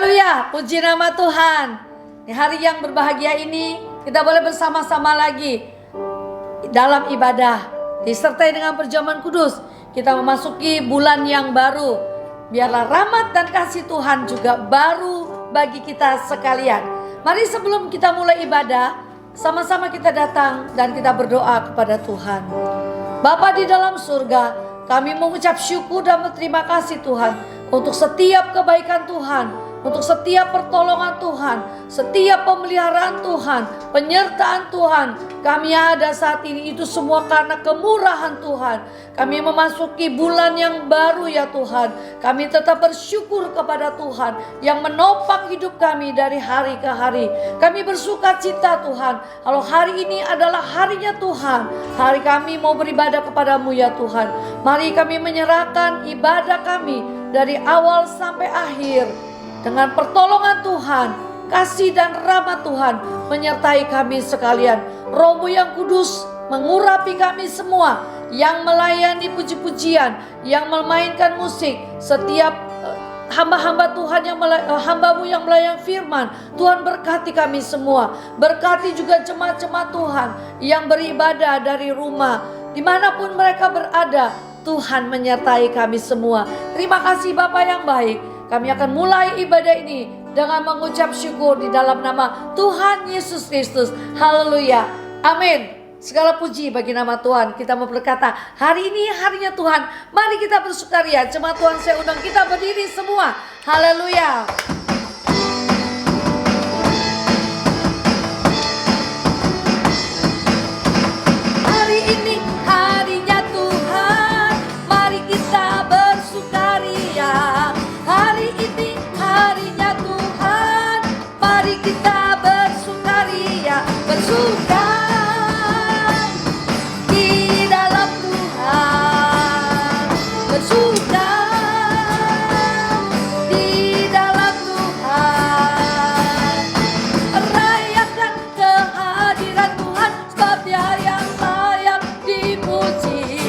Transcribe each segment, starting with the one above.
Haleluya, puji nama Tuhan. Di hari yang berbahagia ini kita boleh bersama-sama lagi dalam ibadah, disertai dengan perjamuan kudus. Kita memasuki bulan yang baru. Biarlah rahmat dan kasih Tuhan juga baru bagi kita sekalian. Mari sebelum kita mulai ibadah, sama-sama kita datang dan kita berdoa kepada Tuhan. Bapa di dalam surga, kami mengucap syukur dan berterima kasih Tuhan untuk setiap kebaikan Tuhan, untuk setiap pertolongan Tuhan, setiap pemeliharaan Tuhan, penyertaan Tuhan. Kami ada saat ini itu semua karena kemurahan Tuhan. Kami memasuki bulan yang baru ya Tuhan. Kami tetap bersyukur kepada Tuhan yang menopang hidup kami dari hari ke hari. Kami bersuka cita Tuhan, kalau hari ini adalah harinya Tuhan. Hari kami mau beribadah kepadamu ya Tuhan. Mari kami menyerahkan ibadah kami dari awal sampai akhir. Dengan pertolongan Tuhan, kasih dan rahmat Tuhan menyertai kami sekalian. Roh-Mu yang kudus mengurapi kami semua, yang melayani puji-pujian, yang memainkan musik, setiap hamba-hamba Tuhan yang hamba-Mu yang melayani firman. Tuhan berkati kami semua. Berkati juga jemaat-jemaat Tuhan yang beribadah dari rumah, dimanapun mereka berada. Tuhan menyertai kami semua. Terima kasih Bapa yang baik. Kami akan mulai ibadah ini dengan mengucap syukur di dalam nama Tuhan Yesus Kristus. Haleluya. Amin. Segala puji bagi nama Tuhan. Kita mau berkata, hari ini harinya Tuhan. Mari kita bersukaria. Jemaat Tuhan saya undang kita berdiri semua. Haleluya. Hari ini harinya Tuhan. Mari kita bersukaria. Hari ini harinya Tuhan. Mari kita bersukaria. Bersuka di dalam Tuhan. Bersuka di dalam Tuhan. Rayakan kehadiran Tuhan, sebab Dia yang layak dipuji.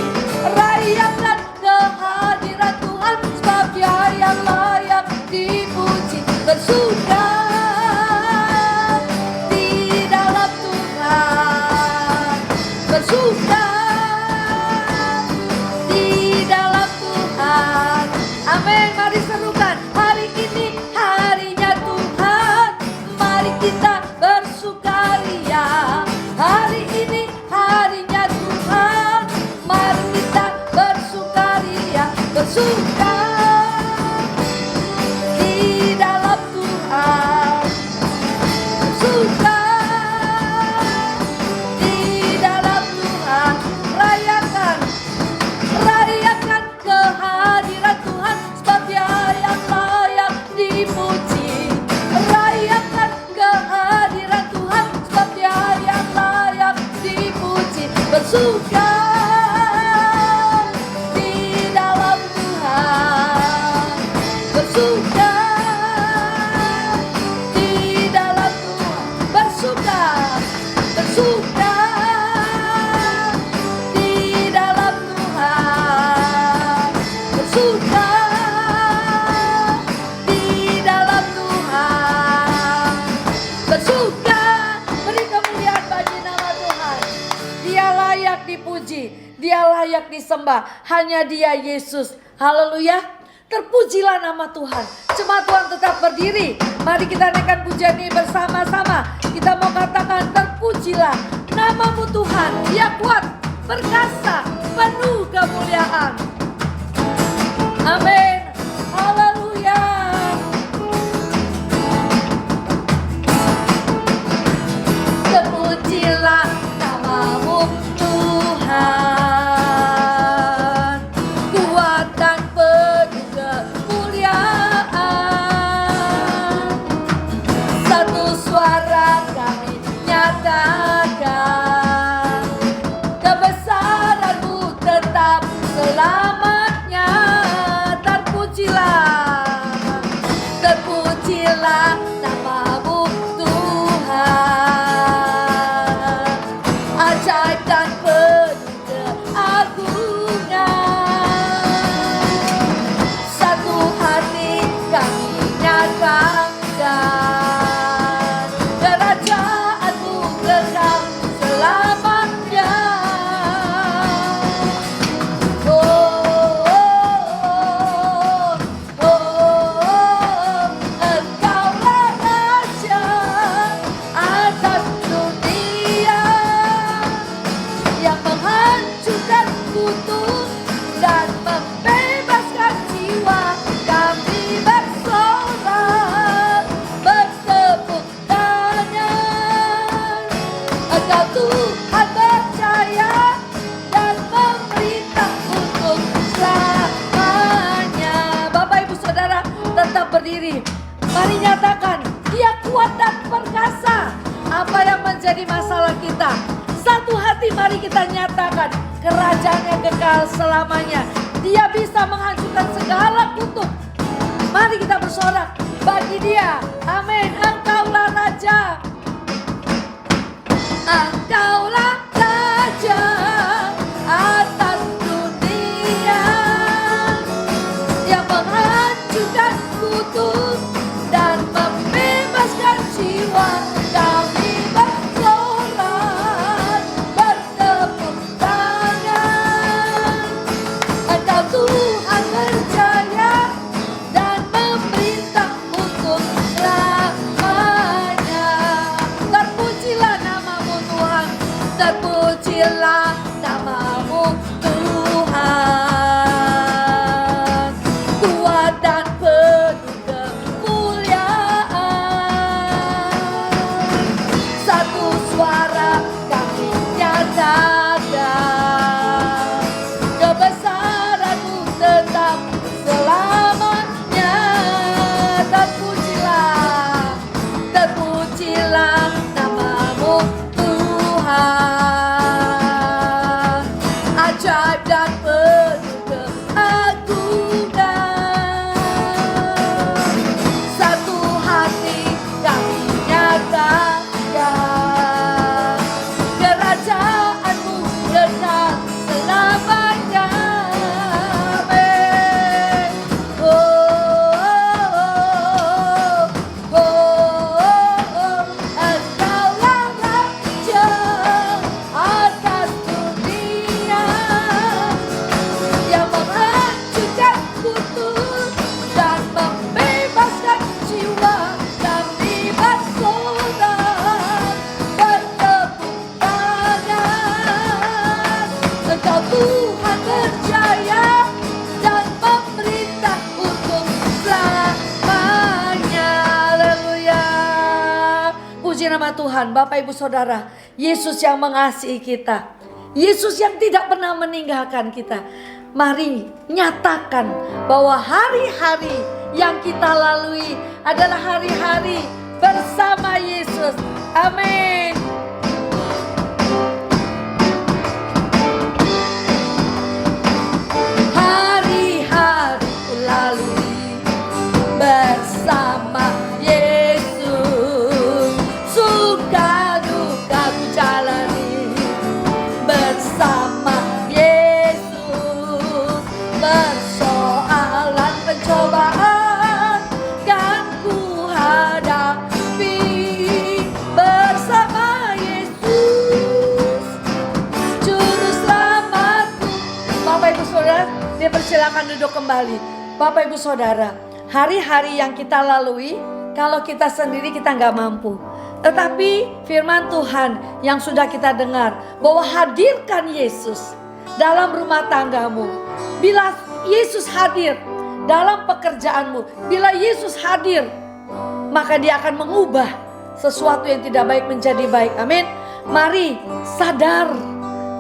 Rayakan kehadiran Tuhan, sebab Dia yang layak dipuji. Bersuka di dalam Tuhan. Bersuka di dalam Tuhan. Amin. Mari serukan, hari ini harinya Tuhan. Mari kita bersukaria. Hari ini harinya Tuhan. Mari kita bersukaria. Bersuka di dalam Tuhan. Bersuka di dalam Tuhan. Rayakan kehadiran Tuhan, sebab Dia yang layak dipuji. Rayakan kehadiran Tuhan, sebab Dia yang layak dipuji. Bersuka di dalam Tuhan. Bersuka di dalam Tuhan. Bersuka. Bersuka di dalam Tuhan. Bersuka di dalam Tuhan. Bersuka. Beri kemuliaan bagi nama Tuhan. Dia layak dipuji, Dia layak disembah. Hanya Dia Yesus. Haleluya. Terpujilah nama Tuhan. Jemaat Tuhan tetap berdiri. Mari kita naikkan pujian ini bersama-sama. Kita mau katakan, terpujilah namamu Tuhan. Dia kuat, perkasa, penuh kemuliaan. Amin. Haleluya. Terpujilah namamu Tuhan. Kuat dan penuh kemuliaan. Satu suara kami nyatakan, kebesaran-Mu tetap selamanya. Terpujilah namamu Tuhan. Ajaib dan penuh keagungan. Satu hati kami nyatakan, Tuhan percaya dan memerintah untuk selamanya. Bapak Ibu Saudara tetap berdiri. Mari nyatakan, Dia kuat dan perkasa. Apa yang menjadi masalah kita, satu hati mari kita nyatakan, kerajaannya kekal selamanya. Dia bisa menghancurkan segala kutuk. Mari kita bersorak bagi Dia. Amin. Engkaulah Raja. Engkaulah Raja atas dunia, yang menghancurkan kutuk dan membebaskan jiwa. Kami bersorak, bertepuk tangan. Engkau Tuhan percaya dan memerintah untuk selamanya. Terpujilah namamu Tuhan, terpujilah namamu Tuhan. Kuat dan penuh kemuliaan, satu suara kami nyatakan, kebesaran-Mu tetap selamanya. Terpujilah, terpujilah namamu Tuhan. Ajaib dan penuh keagungan, satu hati kami nyatakan, kerajaan-Mu kekal selamanya. Amin. Oh, oh, oh, oh. Engkaulah Raja atas dunia, yang menghancurkan kutuk dan membebaskan jiwa. Kami bersorak, bertepuk tangan. Engkau Tuhan percaya dan memerintah untuk selamanya. Haleluya. Puji nama Tuhan. Bapak Ibu Saudara, Yesus yang mengasihi kita, Yesus yang tidak pernah meninggalkan kita. Mari nyatakan bahwa hari-hari yang kita lalui adalah hari-hari bersama Yesus. Amin. Hari-hari ku lalui bersama Yesus, suka duka ku jalani bersama Yesus. Persoalan pencobaan kan ku hadapi bersama Yesus, Juru Selamatku. Bapak Ibu Saudara, dipersilakan duduk kembali. Bapak Ibu Saudara, hari-hari yang kita lalui, kalau kita sendiri kita nggak mampu. Tetapi firman Tuhan yang sudah kita dengar, bahwa hadirkan Yesus dalam rumah tanggamu. Bila Yesus hadir dalam pekerjaanmu, bila Yesus hadir, maka Dia akan mengubah sesuatu yang tidak baik menjadi baik. Amin. Mari sadar.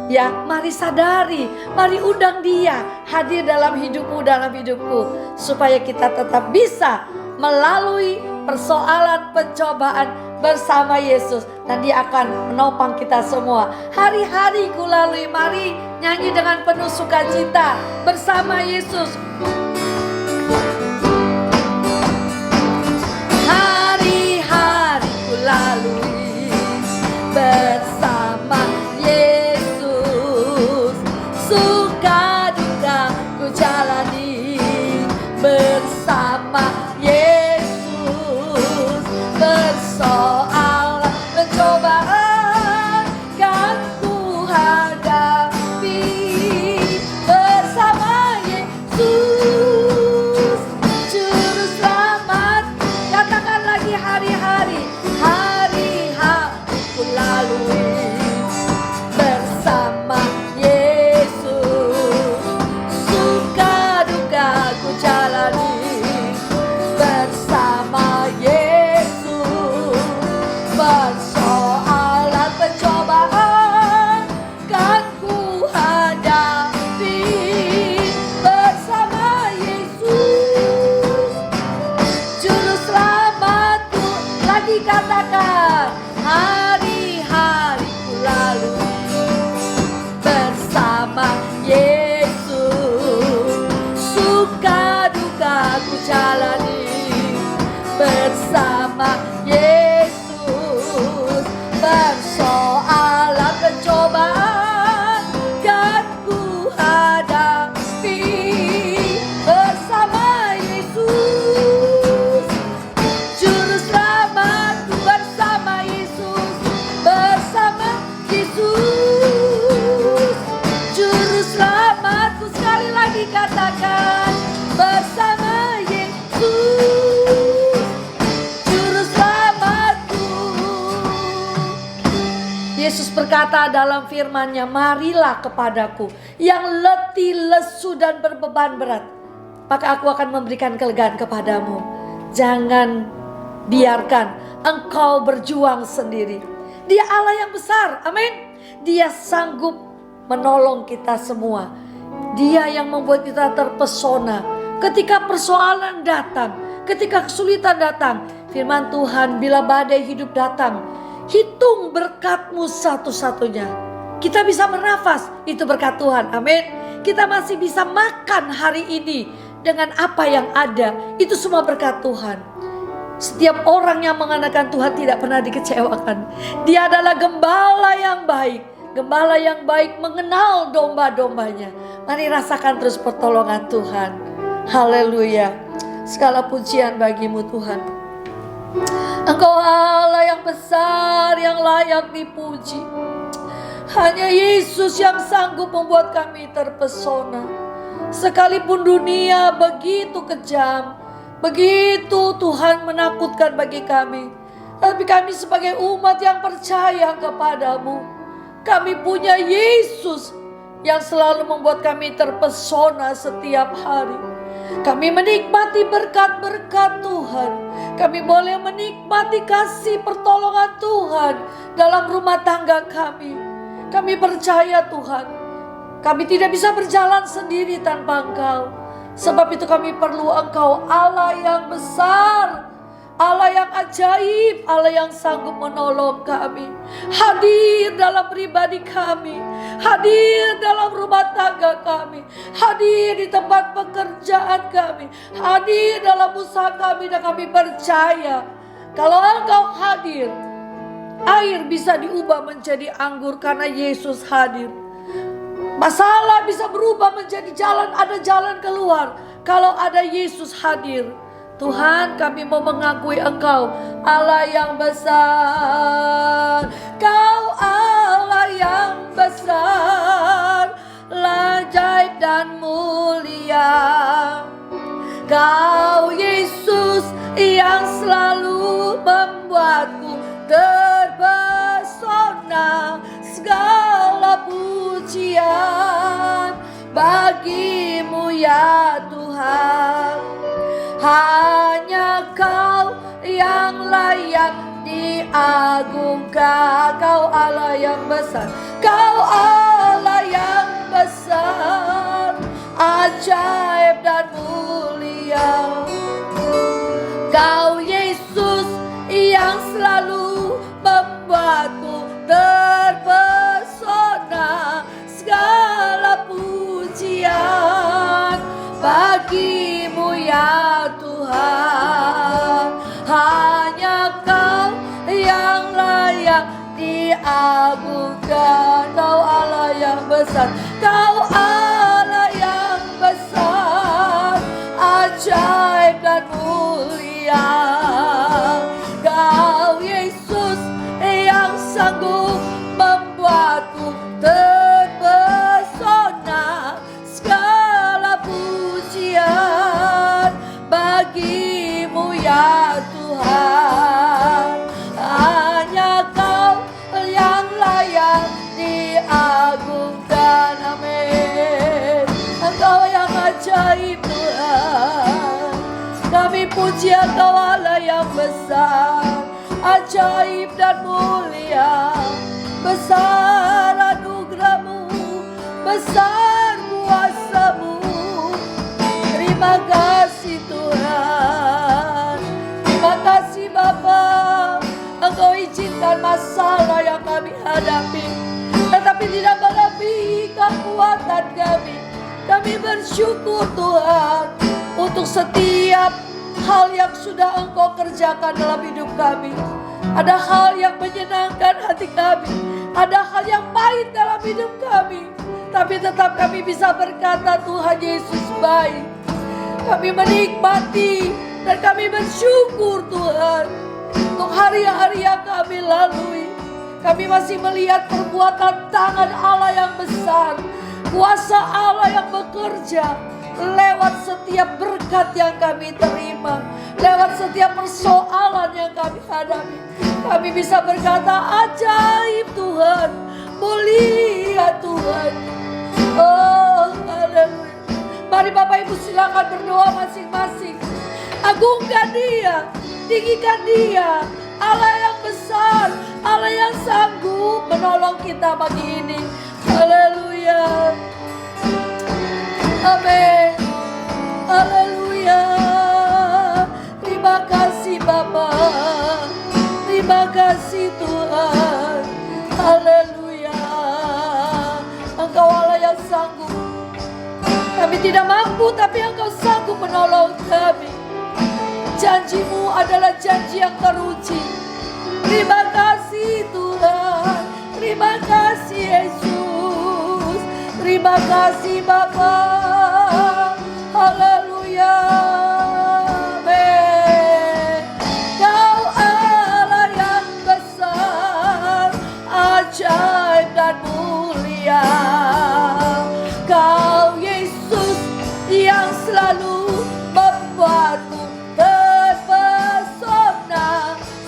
Ya, mari sadari, mari undang Dia hadir dalam hidupmu, dalam hidupku, supaya kita tetap bisa melalui persoalan pencobaan bersama Yesus, dan Dia akan menopang kita semua. Hari-hari ku lalui, mari nyanyi dengan penuh sukacita bersama Yesus. Hari-hari ku lalui bersama Yesus, suka duka ku jalani bersama Yesus. Persoalan pencobaan kan ku hadapi bersama Yesus. berkata dalam firman-Nya, marilah kepadaku yang letih, lesu dan berbeban berat, maka aku akan memberikan kelegaan kepadamu. Jangan biarkan engkau berjuang sendiri. Dia Allah yang besar, amin. Dia sanggup menolong kita semua. Dia yang membuat kita terpesona ketika persoalan datang, ketika kesulitan datang. Firman Tuhan, bila badai hidup datang, hitung berkatmu satu-satunya. Kita bisa bernafas, itu berkat Tuhan, amin. Kita masih bisa makan hari ini dengan apa yang ada, itu semua berkat Tuhan. Setiap orang yang mengandalkan Tuhan tidak pernah dikecewakan. Dia adalah gembala yang baik. Gembala yang baik mengenal domba-dombanya. Mari rasakan terus pertolongan Tuhan. Haleluya. Segala pujian bagimu Tuhan. Engkau Allah yang besar, yang layak dipuji. Hanya Yesus yang sanggup membuat kami terpesona. Sekalipun dunia begitu kejam, begitu Tuhan menakutkan bagi kami, tapi kami sebagai umat yang percaya kepadamu, kami punya Yesus yang selalu membuat kami terpesona setiap hari. Kami menikmati berkat-berkat Tuhan. Kami boleh menikmati kasih pertolongan Tuhan dalam rumah tangga kami. Kami percaya Tuhan, kami tidak bisa berjalan sendiri tanpa Engkau. Sebab itu kami perlu Engkau, Allah yang besar, Allah yang ajaib, Allah yang sanggup menolong kami. Hadir dalam pribadi kami, hadir dalam rumah tangga kami, hadir di tempat pekerjaan kami, hadir dalam usaha kami. Dan kami percaya kalau Engkau hadir, air bisa diubah menjadi anggur karena Yesus hadir. Masalah bisa berubah menjadi jalan, ada jalan keluar kalau ada Yesus hadir. Tuhan, kami mau mengakui Engkau Allah yang besar. Kau Allah yang besar, ajaib dan mulia. Kau Yesus yang selalu membuatku terpesona. Segala pujian bagimu ya Tuhan. Hanya Kau yang layak diagungkan. Kau Allah yang besar, Kau Allah yang besar, ajaib dan mulia. Kau Yesus yang selalu membuatku terpesona. Segala pujian bagimu ya Tuhan. Hanya Kau yang layak diagungkan. Kau Allah yang besar, Kau Allah yang besar, ajaib dan mulia. Kau Yesus yang sanggup membuatku terpesona. Segala pujian bagimu ya Tuhan. Hanya Kau yang layak diagungkan. Amin. Engkau yang ajaib Tuhan. Kami puji Engkau Allah yang besar, ajaib dan mulia. Besar anugerah-Mu, besar kuasa-Mu. Terima kasih Tuhan. Terima kasih Bapa. Engkau izinkan masalah yang kami hadapi, tetapi tidak melebihi kekuatan kami. Kami bersyukur Tuhan untuk setiap hal yang sudah Engkau kerjakan dalam hidup kami. Ada hal yang menyenangkan hati kami, ada hal yang pahit dalam hidup kami, tapi tetap kami bisa berkata Tuhan Yesus baik. Kami menikmati dan kami bersyukur Tuhan untuk hari-hari yang kami lalui. Kami masih melihat perbuatan tangan Allah yang besar, kuasa Allah yang bekerja lewat setiap berkat yang kami terima, lewat setiap persoalan yang kami hadapi. Kami bisa berkata ajaib Tuhan, Tuhan. Oh, haleluya. Mari Bapak Ibu silakan berdoa masing-masing. Agungkan Dia, tinggikan Dia. Allah yang besar, Allah yang sanggup menolong kita pagi ini. Haleluya. Amin. Haleluya. Terima kasih Bapa. Terima kasih Tuhan. Haleluya. Engkau Allah yang sanggup. Kami tidak mampu, tapi Engkau sanggup menolong kami. Janji-Mu adalah janji yang teruji. Terima kasih Tuhan. Terima kasih Yesus. Terima kasih Bapa. Haleluya. Amin. Kau Allah yang besar, ajaib dan mulia. Kau Yesus yang selalu membuatku terpesona.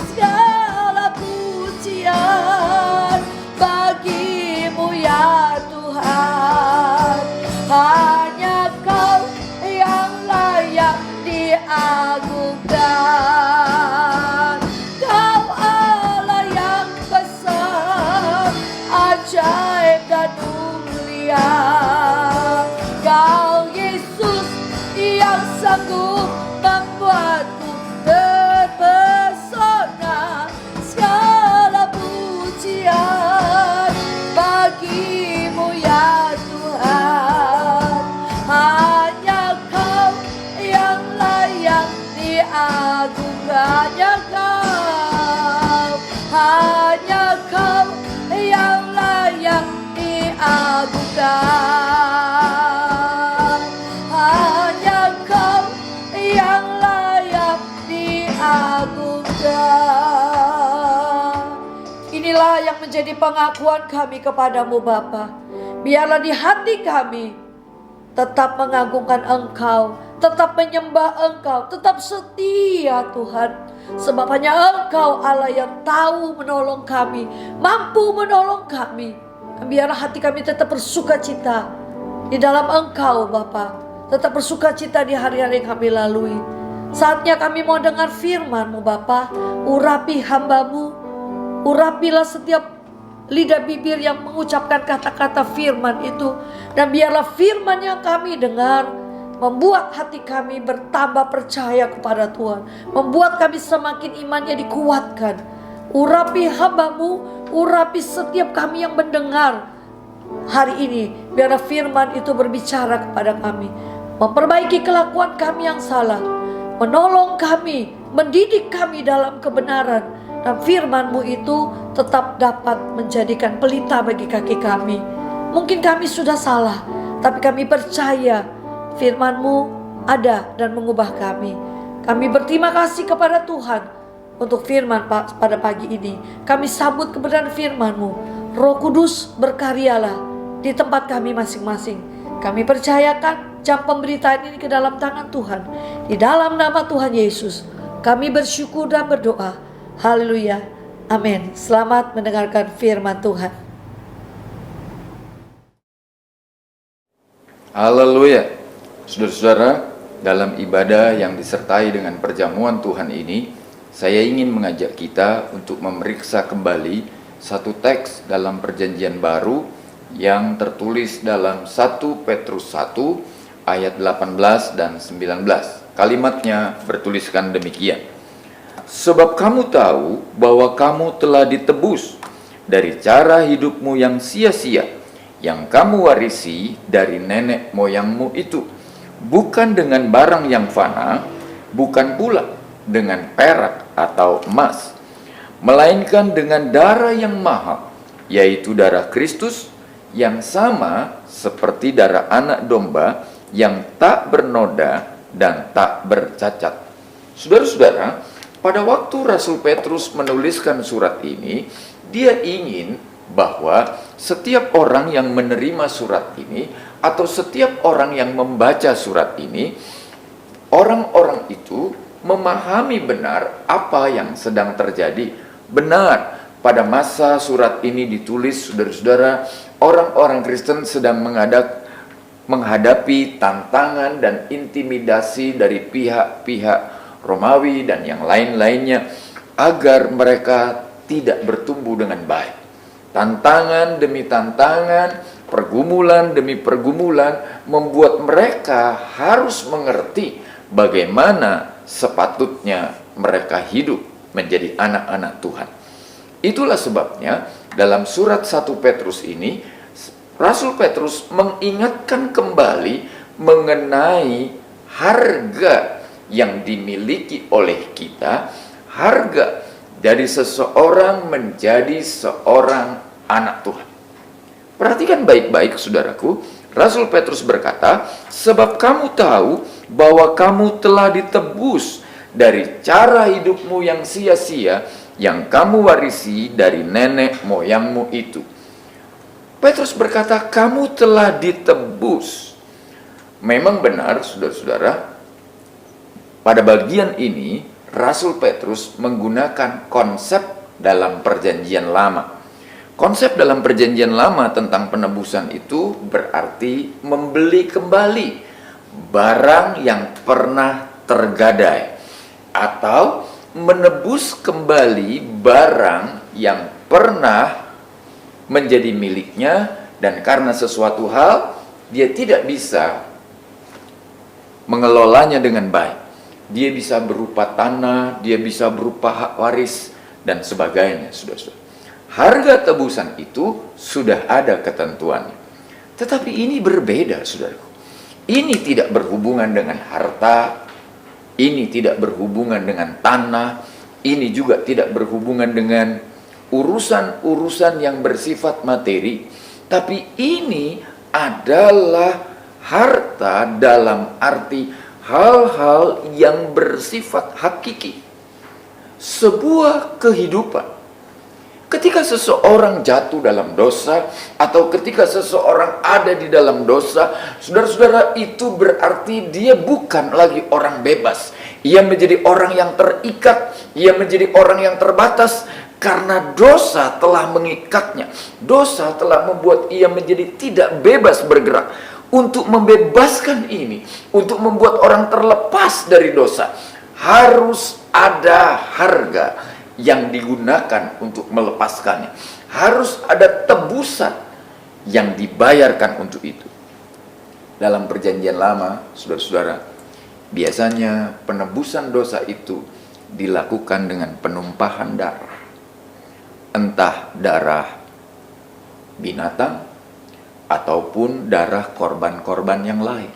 Segala pujian bagi-Mu ya Tuhan. Hanya Kau yang layak diagungkan. Kau Allah yang besar, ajaib dan mulia. Kau Yesus yang sanggup membuatku terpesona. Segala pujian bagi-Mu ya Tuhan. Hanya Kau yang layak diagungkan. Hanya Kau yang layak diagungkan. Hanya Kau yang layak diagungkan. Inilah yang menjadi pengakuan kami kepadamu Bapa. Biarlah di hati kami tetap mengagungkan Engkau, tetap menyembah Engkau, tetap setia Tuhan. Sebab hanya Engkau Allah yang tahu menolong kami, mampu menolong kami. Biarlah hati kami tetap bersukacita di dalam Engkau Bapa. Tetap bersukacita di hari-hari yang kami lalui. Saatnya kami mau dengar firman-Mu Bapa. Urapi hamba-Mu, urapilah setiap lidah bibir yang mengucapkan kata-kata firman itu. Dan biarlah firman yang kami dengar membuat hati kami bertambah percaya kepada Tuhan, membuat kami semakin imannya dikuatkan. Urapi hamba-Mu, urapi setiap kami yang mendengar hari ini. Biarlah firman itu berbicara kepada kami, memperbaiki kelakuan kami yang salah, menolong kami, mendidik kami dalam kebenaran. Dan firman-Mu itu tetap dapat menjadikan pelita bagi kaki kami. Mungkin kami sudah salah, tapi kami percaya firman-Mu ada dan mengubah kami. Kami berterima kasih kepada Tuhan untuk firman pada pagi ini. Kami sambut kebenaran firman-Mu. Roh Kudus berkaryalah di tempat kami masing-masing. Kami percayakan jam pemberitaan ini ke dalam tangan Tuhan. Di dalam nama Tuhan Yesus kami bersyukur dan berdoa. Haleluya. Amin. Selamat mendengarkan firman Tuhan. Haleluya. Saudara-saudara, dalam ibadah yang disertai dengan perjamuan Tuhan ini, saya ingin mengajak kita untuk memeriksa kembali satu teks dalam Perjanjian Baru yang tertulis dalam 1 Petrus 1 ayat 18 dan 19. Kalimatnya bertuliskan demikian. Sebab kamu tahu bahwa kamu telah ditebus dari cara hidupmu yang sia-sia, yang kamu warisi dari nenek moyangmu itu, bukan dengan barang yang fana, bukan pula dengan perak atau emas, melainkan dengan darah yang mahal, yaitu darah Kristus, yang sama seperti darah anak domba yang tak bernoda dan tak bercacat. Saudara-saudara, pada waktu Rasul Petrus menuliskan surat ini, dia ingin bahwa setiap orang yang menerima surat ini atau setiap orang yang membaca surat ini, orang-orang itu memahami benar apa yang sedang terjadi. Benar, pada masa surat ini ditulis, saudara-saudara, orang-orang Kristen sedang menghadapi tantangan dan intimidasi dari pihak-pihak Romawi dan yang lain-lainnya agar mereka tidak bertumbuh dengan baik. Tantangan demi tantangan, pergumulan demi pergumulan membuat mereka harus mengerti bagaimana sepatutnya mereka hidup menjadi anak-anak Tuhan. Itulah sebabnya dalam surat 1 Petrus ini, Rasul Petrus mengingatkan kembali mengenai harga yang dimiliki oleh kita, harga dari seseorang menjadi seorang anak Tuhan. Perhatikan baik-baik, saudaraku. Rasul Petrus berkata, sebab kamu tahu bahwa kamu telah ditebus dari cara hidupmu yang sia-sia yang kamu warisi dari nenek moyangmu itu. Petrus berkata, kamu telah ditebus. Memang benar, saudara-saudara, pada bagian ini Rasul Petrus menggunakan konsep dalam perjanjian lama. Konsep dalam perjanjian lama tentang penebusan itu berarti membeli kembali barang yang pernah tergadai, atau menebus kembali barang yang pernah menjadi miliknya, dan karena sesuatu hal dia tidak bisa mengelolanya dengan baik. Dia bisa berupa tanah, dia bisa berupa hak waris, dan sebagainya, saudara-saudara. Harga tebusan itu sudah ada ketentuannya. Tetapi ini berbeda, saudaraku. Ini tidak berhubungan dengan harta, ini tidak berhubungan dengan tanah, ini juga tidak berhubungan dengan urusan-urusan yang bersifat materi. Tapi ini adalah harta dalam arti hal-hal yang bersifat hakiki. Sebuah kehidupan. Ketika seseorang jatuh dalam dosa, atau ketika seseorang ada di dalam dosa, saudara-saudara, itu berarti dia bukan lagi orang bebas. Ia menjadi orang yang terikat, ia menjadi orang yang terbatas, karena dosa telah mengikatnya. Dosa telah membuat ia menjadi tidak bebas bergerak. Untuk membebaskan ini, untuk membuat orang terlepas dari dosa, harus ada harga yang digunakan untuk melepaskannya. Harus ada tebusan yang dibayarkan untuk itu. Dalam perjanjian lama, saudara-saudara, biasanya penebusan dosa itu dilakukan dengan penumpahan darah. Entah darah binatang ataupun darah korban-korban yang lain.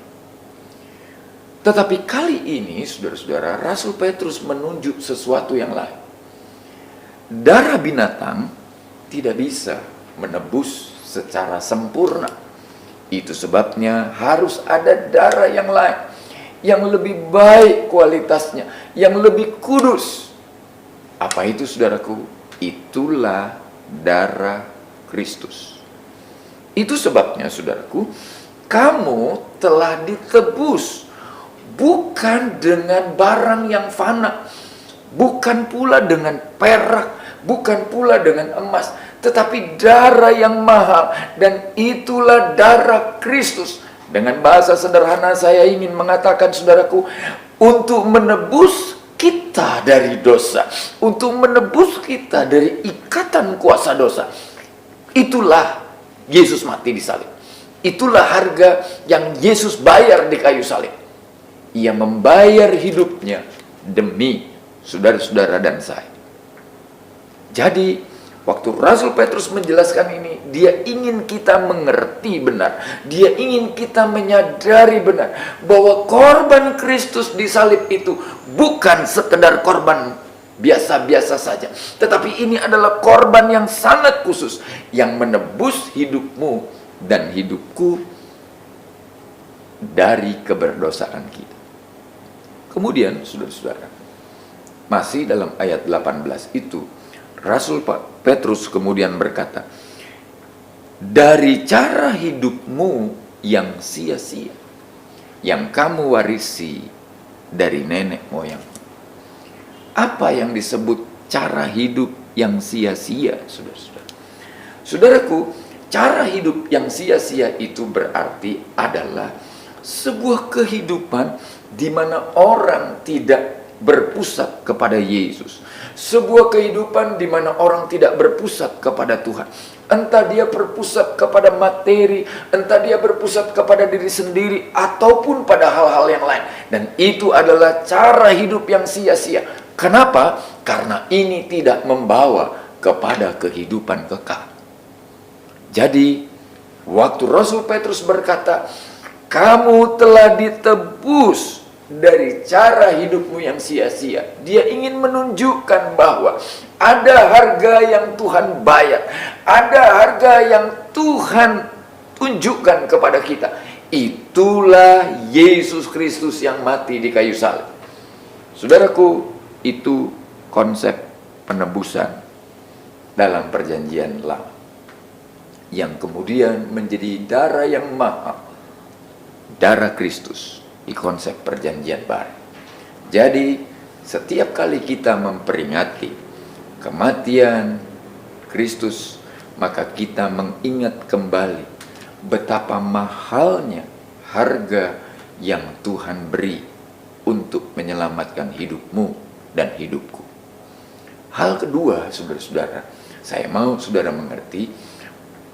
Tetapi kali ini, saudara-saudara, Rasul Petrus menunjuk sesuatu yang lain. Darah binatang tidak bisa menebus secara sempurna. Itu sebabnya harus ada darah yang lain, yang lebih baik kualitasnya, yang lebih kudus. Apa itu, saudaraku? Itulah darah Kristus. Itu sebabnya, saudaraku, kamu telah ditebus bukan dengan barang yang fana, bukan pula dengan perak, bukan pula dengan emas, tetapi darah yang mahal, dan itulah darah Kristus. Dengan bahasa sederhana saya ingin mengatakan, saudaraku, untuk menebus kita dari dosa, untuk menebus kita dari ikatan kuasa dosa. Itulah Yesus mati di salib. Itulah harga yang Yesus bayar di kayu salib. Ia membayar hidupnya demi saudara-saudara dan saya. Jadi, waktu Rasul Petrus menjelaskan ini, dia ingin kita mengerti benar. Dia ingin kita menyadari benar bahwa korban Kristus di salib itu bukan sekedar korban biasa-biasa saja, tetapi ini adalah korban yang sangat khusus yang menebus hidupmu dan hidupku dari keberdosaan kita. Kemudian, saudara-saudara, masih dalam ayat 18 itu, Rasul Petrus kemudian berkata, dari cara hidupmu yang sia-sia, yang kamu warisi dari nenek moyang. Apa yang disebut cara hidup yang sia-sia, saudara-saudara. Saudaraku, cara hidup yang sia-sia itu berarti adalah sebuah kehidupan di mana orang tidak berpusat kepada Yesus. Sebuah kehidupan di mana orang tidak berpusat kepada Tuhan. Entah dia berpusat kepada materi, entah dia berpusat kepada diri sendiri, ataupun pada hal-hal yang lain. Dan itu adalah cara hidup yang sia-sia. Kenapa? Karena ini tidak membawa kepada kehidupan kekal. Jadi, waktu Rasul Petrus berkata, kamu telah ditebus dari cara hidupmu yang sia-sia. Dia ingin menunjukkan bahwa ada harga yang Tuhan bayar. Ada harga yang Tuhan tunjukkan kepada kita. Itulah Yesus Kristus yang mati di kayu salib. Saudaraku, itu konsep penebusan dalam perjanjian lama, yang kemudian menjadi darah yang mahal, darah Kristus di konsep perjanjian baru. Jadi setiap kali kita memperingati kematian Kristus, maka kita mengingat kembali betapa mahalnya harga yang Tuhan beri untuk menyelamatkan hidupmu dan hidupku. Hal kedua, saudara-saudara, saya mau saudara mengerti,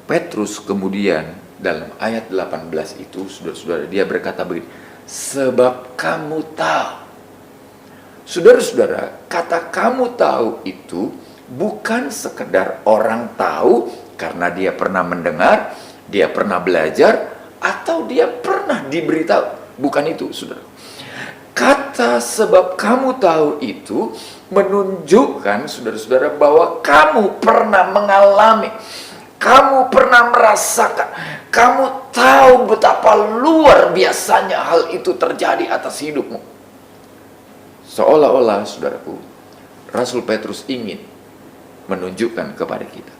Petrus kemudian dalam ayat 18 itu, saudara-saudara, dia berkata begini, sebab kamu tahu. Saudara-saudara, kata kamu tahu itu bukan sekedar orang tahu karena dia pernah mendengar, dia pernah belajar, atau dia pernah diberitahu. Bukan itu, saudara. Kata sebab kamu tahu itu menunjukkan, saudara-saudara, bahwa kamu pernah mengalami, kamu pernah merasakan, kamu tahu betapa luar biasanya hal itu terjadi atas hidupmu. Seolah-olah, saudaraku, Rasul Petrus ingin menunjukkan kepada kita,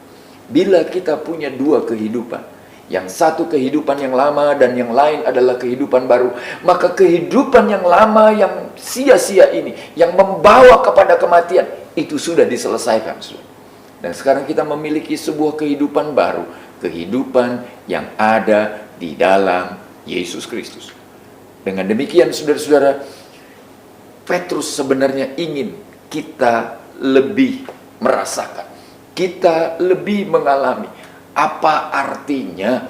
bila kita punya dua kehidupan, yang satu kehidupan yang lama dan yang lain adalah kehidupan baru, maka kehidupan yang lama yang sia-sia ini, yang membawa kepada kematian, itu sudah diselesaikan, saudara. Dan sekarang kita memiliki sebuah kehidupan baru, kehidupan yang ada di dalam Yesus Kristus. Dengan demikian, saudara-saudara, Petrus sebenarnya ingin kita lebih merasakan, kita lebih mengalami apa artinya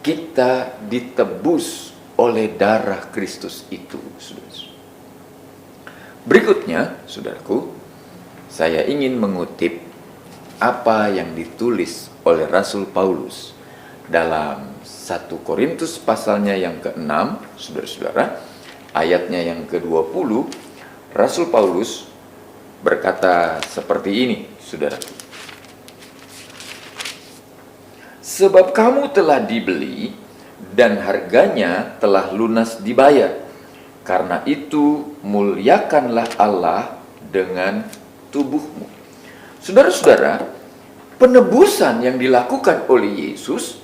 kita ditebus oleh darah Kristus itu, saudara. Berikutnya, saudaraku, saya ingin mengutip apa yang ditulis oleh Rasul Paulus dalam 1 Korintus pasalnya yang ke-6, saudara-saudara, ayatnya yang ke-20. Rasul Paulus berkata seperti ini, saudara. Sebab kamu telah dibeli dan harganya telah lunas dibayar. Karena itu muliakanlah Allah dengan tubuhmu. Saudara-saudara, penebusan yang dilakukan oleh Yesus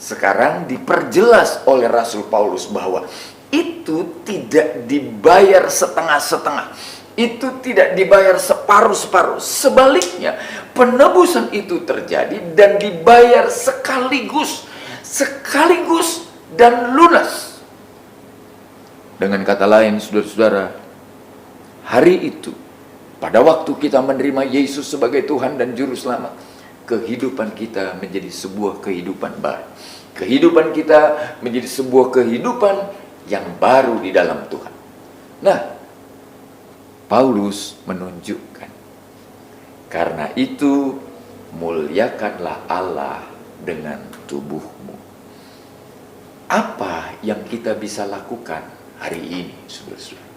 sekarang diperjelas oleh Rasul Paulus bahwa itu tidak dibayar setengah-setengah. Itu tidak dibayar separuh-separuh. Sebaliknya, penebusan itu terjadi dan dibayar sekaligus dan lunas. Dengan kata lain, saudara-saudara, hari itu, pada waktu kita menerima Yesus sebagai Tuhan dan Juru Selamat, kehidupan kita menjadi sebuah kehidupan baru. Kehidupan kita menjadi sebuah kehidupan yang baru di dalam Tuhan. Nah, Paulus menunjukkan, karena itu muliakanlah Allah dengan tubuhmu. Apa yang kita bisa lakukan hari ini, saudara-saudara,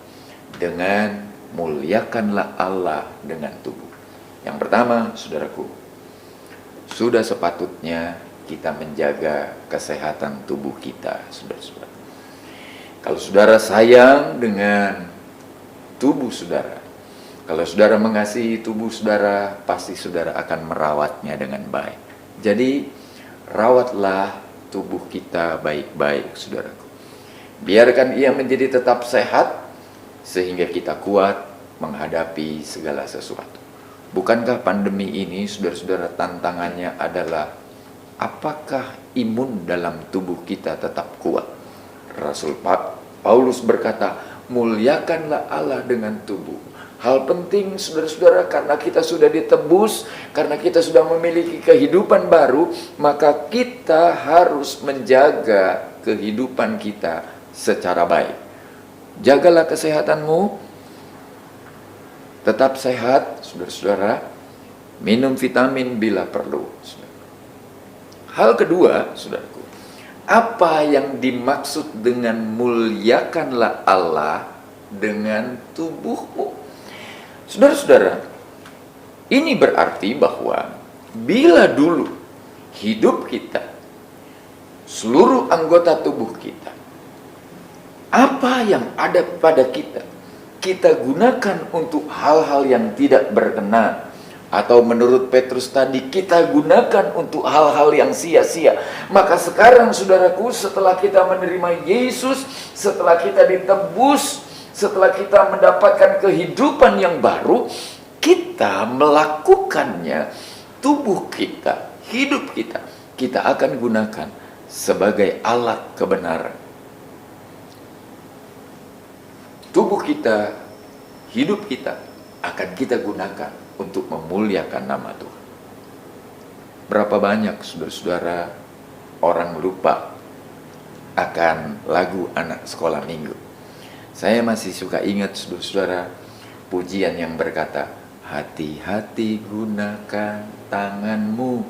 dengan muliakanlah Allah dengan tubuh? Yang pertama, saudaraku, sudah sepatutnya kita menjaga kesehatan tubuh kita, saudara-saudara. Kalau saudara sayang dengan tubuh saudara, kalau saudara mengasihi tubuh saudara, pasti saudara akan merawatnya dengan baik. Jadi, rawatlah tubuh kita baik-baik, saudaraku. Biarkan ia menjadi tetap sehat, sehingga kita kuat menghadapi segala sesuatu. Bukankah pandemi ini, saudara-saudara, tantangannya adalah apakah imun dalam tubuh kita tetap kuat? Rasul Paulus berkata, muliakanlah Allah dengan tubuh. Hal penting, saudara-saudara, karena kita sudah ditebus, karena kita sudah memiliki kehidupan baru, maka kita harus menjaga kehidupan kita secara baik. Jagalah kesehatanmu, tetap sehat, saudara-saudara. Minum vitamin bila perlu. Hal kedua, saudaraku, apa yang dimaksud dengan muliakanlah Allah dengan tubuhmu? Saudara-saudara, ini berarti bahwa bila dulu hidup kita, seluruh anggota tubuh kita, apa yang ada pada kita, kita gunakan untuk hal-hal yang tidak berkenan, atau menurut Petrus tadi, kita gunakan untuk hal-hal yang sia-sia. Maka sekarang, saudaraku, setelah kita menerima Yesus, setelah kita ditebus, setelah kita mendapatkan kehidupan yang baru, kita melakukannya, tubuh kita, hidup kita, kita akan gunakan sebagai alat kebenaran. Tubuh kita, hidup kita akan kita gunakan untuk memuliakan nama Tuhan. Berapa banyak, saudara-saudara, orang lupa akan lagu anak sekolah minggu. Saya masih suka ingat, saudara-saudara, pujian yang berkata, hati-hati gunakan tanganmu,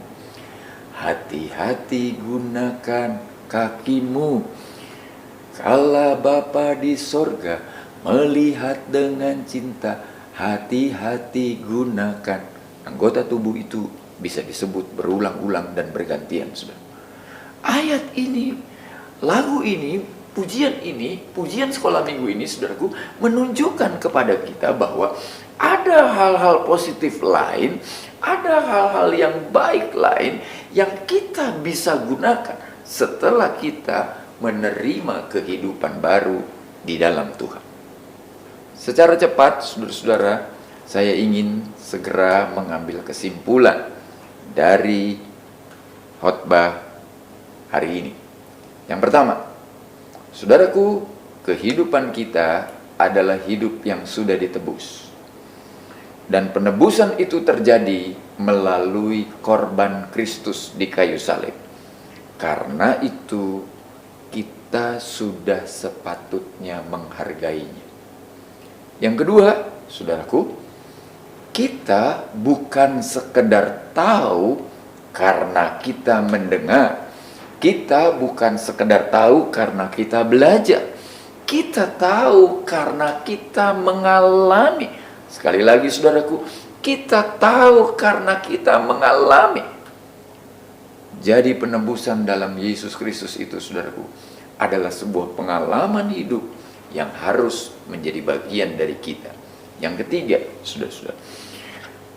hati-hati gunakan kakimu, kala Bapa di sorga melihat dengan cinta, hati-hati gunakan. Anggota tubuh itu bisa disebut berulang-ulang dan bergantian, saudara. Ayat ini, lagu ini, pujian sekolah minggu ini, saudaraku, menunjukkan kepada kita bahwa ada hal-hal positif lain, ada hal-hal yang baik lain yang kita bisa gunakan setelah kita menerima kehidupan baru di dalam Tuhan. Secara cepat, saudara-saudara, saya ingin segera mengambil kesimpulan dari khotbah hari ini. Yang pertama, saudaraku, kehidupan kita adalah hidup yang sudah ditebus. Dan penebusan itu terjadi melalui korban Kristus di kayu salib. Karena itu, kita sudah sepatutnya menghargainya. Yang kedua, saudaraku, kita bukan sekedar tahu karena kita mendengar. Kita bukan sekedar tahu karena kita belajar. Kita tahu karena kita mengalami. Sekali lagi, saudaraku, kita tahu karena kita mengalami. Jadi penebusan dalam Yesus Kristus itu, saudaraku, adalah sebuah pengalaman hidup yang harus menjadi bagian dari kita. Yang ketiga, saudara-saudara,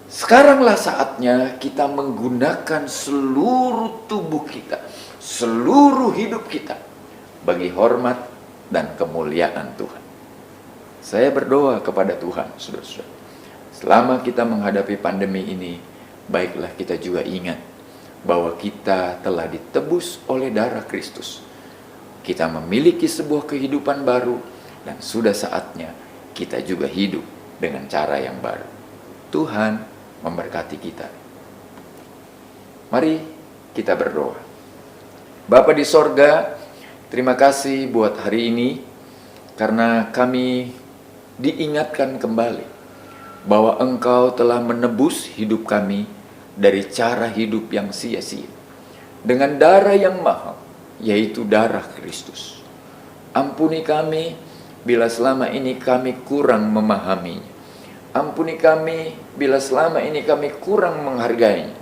sekaranglah saatnya kita menggunakan seluruh tubuh kita, seluruh hidup kita bagi hormat dan kemuliaan Tuhan. Saya berdoa kepada Tuhan, saudara-saudara, selama kita menghadapi pandemi ini, baiklah kita juga ingat bahwa kita telah ditebus oleh darah Kristus. Kita memiliki sebuah kehidupan baru, dan sudah saatnya kita juga hidup dengan cara yang baru. Tuhan memberkati kita. Mari kita berdoa. Bapa di sorga, terima kasih buat hari ini, karena kami diingatkan kembali bahwa Engkau telah menebus hidup kami dari cara hidup yang sia-sia dengan darah yang mahal, yaitu darah Kristus. Ampuni kami bila selama ini kami kurang memahaminya. Ampuni kami bila selama ini kami kurang menghargainya.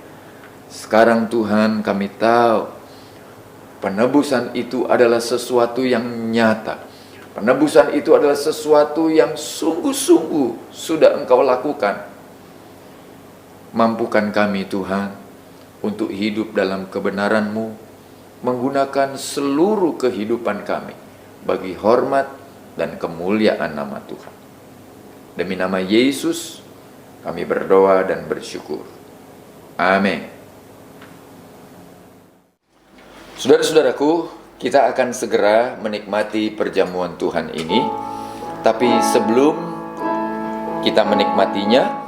Sekarang Tuhan, kami tahu penebusan itu adalah sesuatu yang nyata. Penebusan itu adalah sesuatu yang sungguh-sungguh sudah Engkau lakukan. Mampukan kami, Tuhan, untuk hidup dalam kebenaran-Mu, menggunakan seluruh kehidupan kami bagi hormat dan kemuliaan nama Tuhan. Demi nama Yesus, Kami berdoa dan bersyukur. Amin. Saudara-saudaraku, kita akan segera menikmati perjamuan Tuhan ini. Tapi sebelum kita menikmatinya,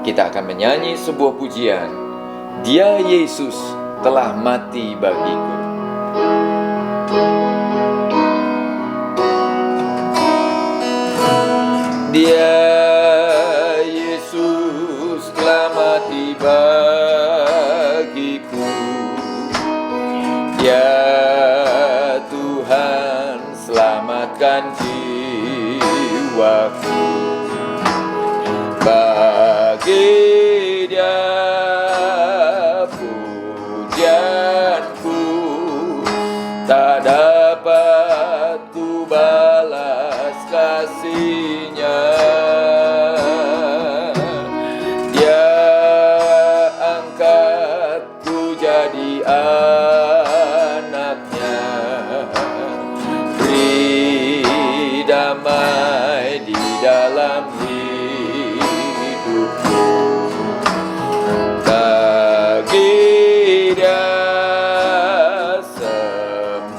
kita akan menyanyi sebuah pujian. Dia Yesus telah mati bagiku. Dia Yesus telah mati bagiku. Dia Tuhan selamatkan jiwaku. Bagi Dia pujianku tak dapat ku balas kasih-Nya. Dia angkatku jadi anaknya, beri damai di dalam hidupku. Bagi Dia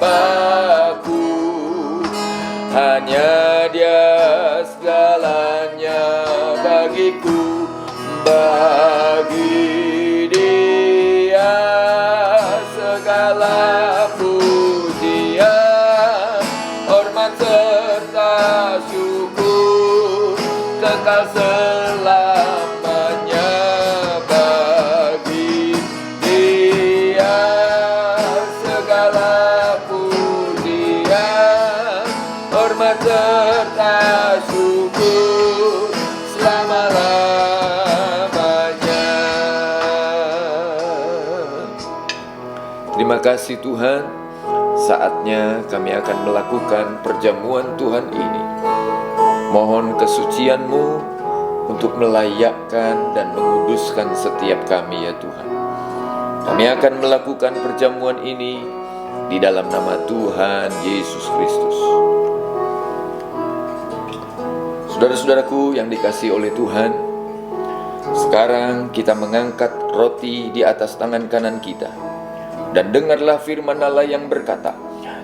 sembahku, hanya Dia segalanya bagiku. Bagi Dia segala pujian, hormat serta syukur kekal selamanya. Bagi Dia segala pujian, hormat serta syukur selama-lamanya. Terima kasih Tuhan, saatnya kami akan melakukan perjamuan Tuhan ini. Mohon kesucian-Mu untuk melayakkan dan menguduskan setiap kami ya Tuhan. Kami akan melakukan perjamuan ini di dalam nama Tuhan Yesus Kristus. Saudara-saudaraku yang dikasihi oleh Tuhan, sekarang kita mengangkat roti di atas tangan kanan kita. Dan dengarlah firman Allah yang berkata,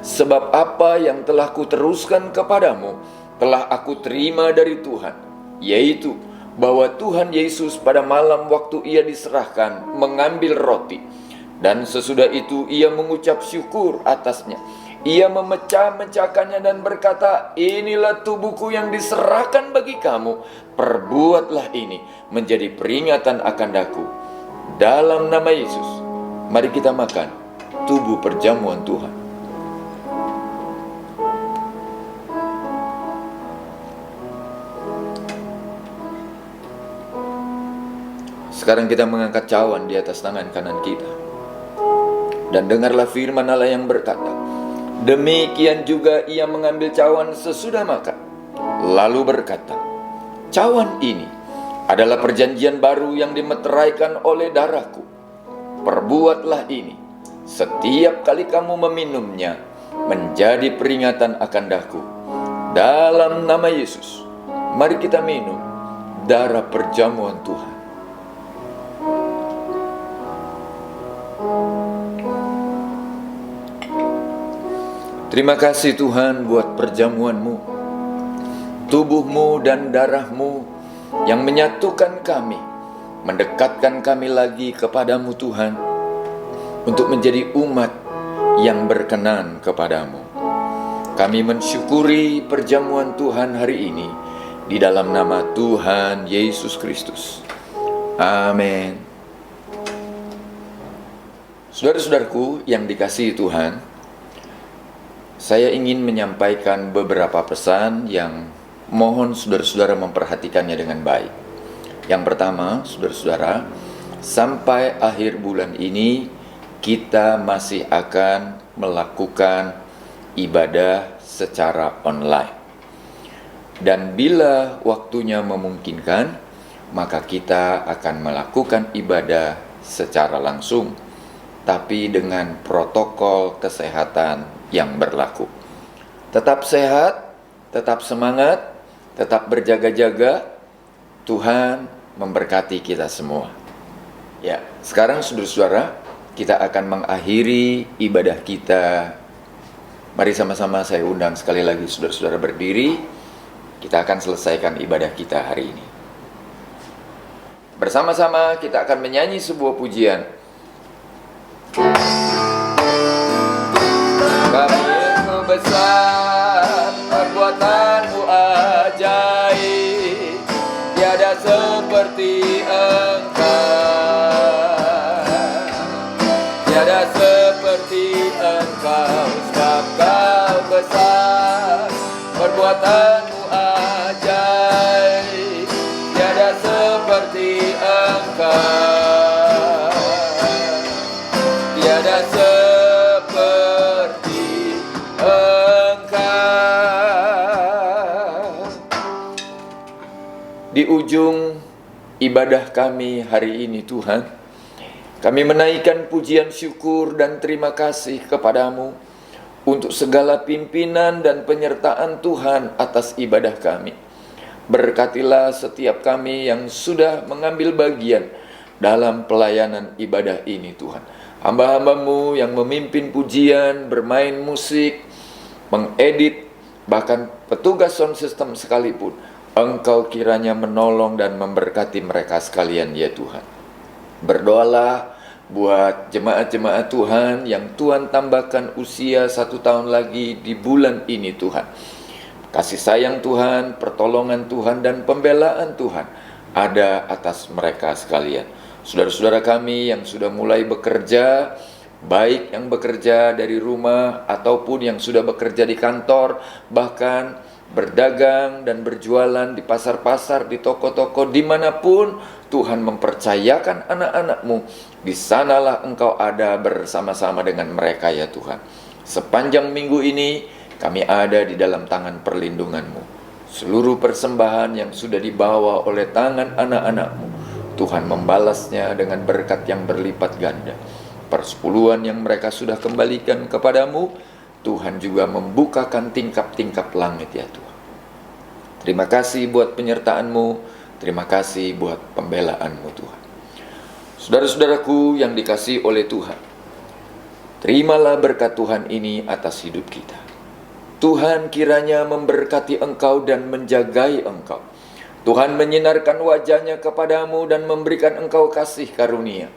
sebab apa yang telah kuteruskan kepadamu, telah aku terima dari Tuhan, yaitu bahwa Tuhan Yesus pada malam waktu Ia diserahkan mengambil roti, dan sesudah itu Ia mengucap syukur atasnya. Ia memecah-mecahkannya dan berkata, inilah tubuhku yang diserahkan bagi kamu, perbuatlah ini menjadi peringatan akan Aku. Dalam nama Yesus, mari kita makan tubuh perjamuan Tuhan. Sekarang kita mengangkat cawan di atas tangan kanan kita. Dan dengarlah firman Allah yang berkata, demikian juga Ia mengambil cawan sesudah makan, lalu berkata, cawan ini adalah perjanjian baru yang dimeteraikan oleh darahku. Perbuatlah ini setiap kali kamu meminumnya, menjadi peringatan akan Aku. Dalam nama Yesus, mari kita minum darah perjamuan Tuhan. Terima kasih Tuhan buat perjamuan-Mu, tubuh-Mu dan darah-Mu yang menyatukan kami, mendekatkan kami lagi kepadamu Tuhan, untuk menjadi umat yang berkenan kepadamu. Kami mensyukuri perjamuan Tuhan hari ini di dalam nama Tuhan Yesus Kristus. Amin. Saudara-saudaraku yang dikasihi Tuhan, saya ingin menyampaikan beberapa pesan yang mohon saudara-saudara memperhatikannya dengan baik. Yang pertama, saudara-saudara, sampai akhir bulan ini kita masih akan melakukan ibadah secara online. Dan bila waktunya memungkinkan, maka kita akan melakukan ibadah secara langsung, tapi dengan protokol kesehatan yang berlaku. Tetap sehat, tetap semangat, tetap berjaga-jaga. Tuhan memberkati kita semua. Ya, sekarang saudara-saudara, kita akan mengakhiri ibadah kita. Mari sama-sama saya undang sekali lagi saudara-saudara berdiri. Kita akan selesaikan ibadah kita hari ini. Bersama-sama kita akan menyanyi sebuah pujian. Kami Engkau besar, perbuatanmu ajaib, tiada seperti Engkau, tiada seperti Engkau, sebab Kau besar, perbuatanmu ajaib, tiada seperti Engkau, tiada seperti Engkau. Di ujung ibadah kami hari ini Tuhan, kami menaikkan pujian syukur dan terima kasih kepadamu untuk segala pimpinan dan penyertaan Tuhan atas ibadah kami. Berkatilah setiap kami yang sudah mengambil bagian dalam pelayanan ibadah ini Tuhan. Hamba-hambamu yang memimpin pujian, bermain musik, mengedit, bahkan petugas sound system sekalipun, Engkau kiranya menolong dan memberkati mereka sekalian ya Tuhan. Berdoalah buat jemaat-jemaat Tuhan yang Tuhan tambahkan usia 1 tahun lagi di bulan ini Tuhan. Kasih sayang Tuhan, pertolongan Tuhan, dan pembelaan Tuhan ada atas mereka sekalian. Saudara-saudara kami yang sudah mulai bekerja, baik yang bekerja dari rumah ataupun yang sudah bekerja di kantor, bahkan berdagang dan berjualan di pasar-pasar, di toko-toko, dimanapun Tuhan mempercayakan anak-anak-Mu, di sanalah Engkau ada bersama-sama dengan mereka ya Tuhan. Sepanjang minggu ini kami ada di dalam tangan perlindungan-Mu. Seluruh persembahan yang sudah dibawa oleh tangan anak-anak-Mu, Tuhan membalasnya dengan berkat yang berlipat ganda. Persepuluhan yang mereka sudah kembalikan kepadamu, Tuhan juga membukakan tingkap-tingkap langit ya Tuhan. Terima kasih buat penyertaan-Mu, terima kasih buat pembelaan-Mu Tuhan. Saudara-saudaraku yang dikasihi oleh Tuhan, terimalah berkat Tuhan ini atas hidup kita. Tuhan kiranya memberkati engkau dan menjagai engkau. Tuhan menyinarkan wajahnya kepadamu dan memberikan engkau kasih karunia.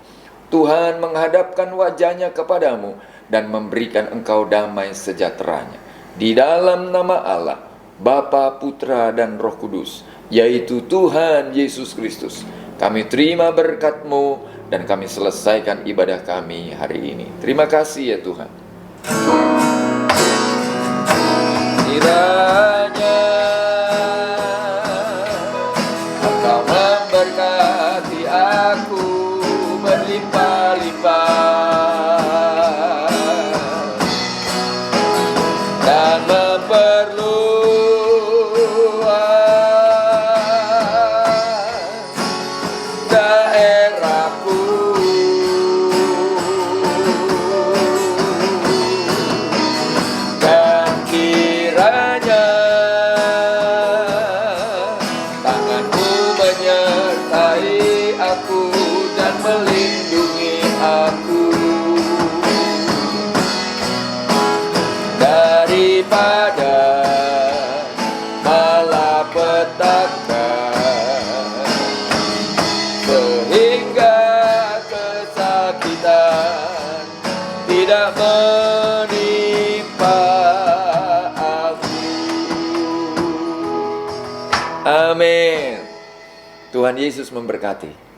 Tuhan menghadapkan wajahnya kepadamu dan memberikan engkau damai sejahteranya. Di dalam nama Allah, Bapa, Putra, dan Roh Kudus, yaitu Tuhan Yesus Kristus, kami terima berkat-Mu dan kami selesaikan ibadah kami hari ini. Terima kasih ya Tuhan. Kiranya Engkau memberkati aku berlimpah-limpah dan memperluas daerahku, dan kiranya tangan-Mu menyertai aku dan melindungi aku daripada malapetaka, sehingga kesakitan tidak menimpa aku. Amin. Tuhan Yesus memberkati.